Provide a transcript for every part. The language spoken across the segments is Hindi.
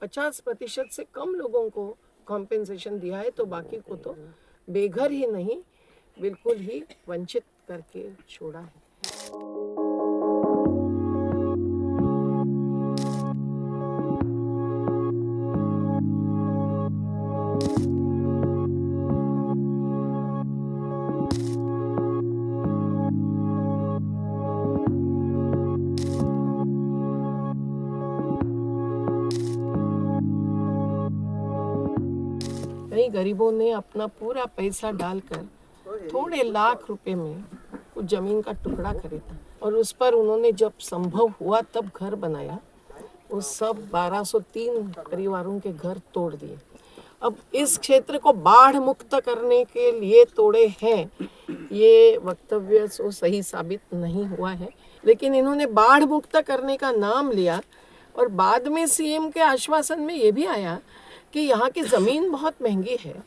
50% से कम लोगों को कॉम्पेंसेशन दिया है, तो बाकी को तो बेघर ही नहीं, बिल्कुल ही वंचित करके छोड़ा है। कई गरीबों ने अपना पूरा पैसा डालकर थोड़े लाख रुपए में कुछ जमीन का टुकड़ा खरीदा और उस पर उन्होंने जब संभव हुआ तब घर बनाया। वो सब 1203 परिवारों के घर तोड़ दिए। अब इस क्षेत्र को बाढ़ मुक्त करने के लिए तोड़े हैं, ये वक्तव्य तो सही साबित नहीं हुआ है, लेकिन इन्होंने बाढ़ मुक्त करने का नाम लिया और बाद में सीएम के आश्वासन में ये भी आया कि यहाँ की ज़मीन बहुत महंगी है,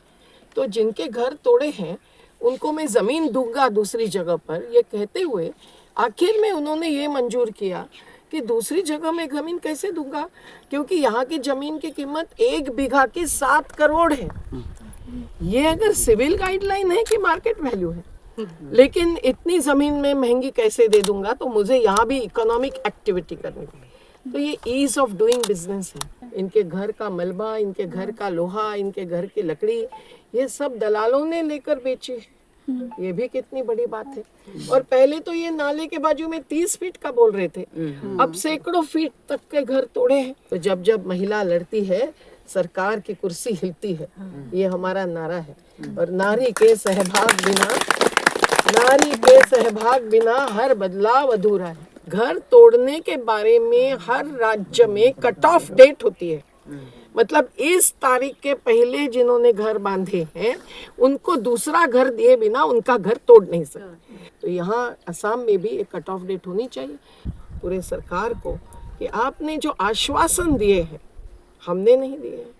तो जिनके घर तोड़े हैं उनको मैं ज़मीन दूंगा दूसरी जगह पर, ये कहते हुए आखिर में उन्होंने ये मंजूर किया कि दूसरी जगह में ज़मीन कैसे दूंगा, क्योंकि यहाँ की ज़मीन की कीमत 1 बीघा की 7 करोड़ है। ये अगर सिविल गाइडलाइन है कि मार्केट वैल्यू है, लेकिन इतनी ज़मीन में महंगी कैसे दे दूंगा, तो मुझे यहाँ भी इकोनॉमिक एक्टिविटी करनी पड़ेगी। तो ये ईज ऑफ डूइंग बिजनेस है। इनके घर का मलबा, इनके घर का लोहा, इनके घर की लकड़ी, ये सब दलालों ने लेकर बेची है। ये भी कितनी बड़ी बात है। और पहले तो ये नाले के बाजू में 30 फीट का बोल रहे थे, अब सैकड़ों फीट तक के घर तोड़े हैं। तो जब जब महिला लड़ती है, सरकार की कुर्सी हिलती है, ये हमारा नारा है। और नारी के सहभाग बिना हर बदलाव अधूरा है। घर तोड़ने के बारे में हर राज्य में कट ऑफ डेट होती है, मतलब इस तारीख के पहले जिन्होंने घर बांधे हैं उनको दूसरा घर दिए बिना उनका घर तोड़ नहीं सकते। तो यहाँ असम में भी एक कट ऑफ डेट होनी चाहिए पूरे सरकार को कि आपने जो आश्वासन दिए हैं, हमने नहीं दिए हैं,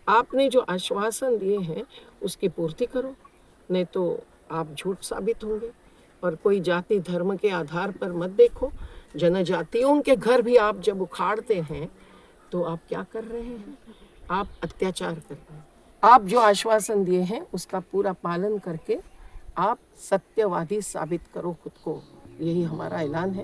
आपने जो आश्वासन दिए हैं उसकी पूर्ति करो, नहीं तो आप झूठ साबित होंगे। और कोई जाति धर्म के आधार पर मत देखो। जनजातियों के घर भी आप जब उखाड़ते हैं तो आप क्या कर रहे हैं? आप अत्याचार कर रहे हैं। आप जो आश्वासन दिए हैं उसका पूरा पालन करके आप सत्यवादी साबित करो खुद को, यही हमारा ऐलान है।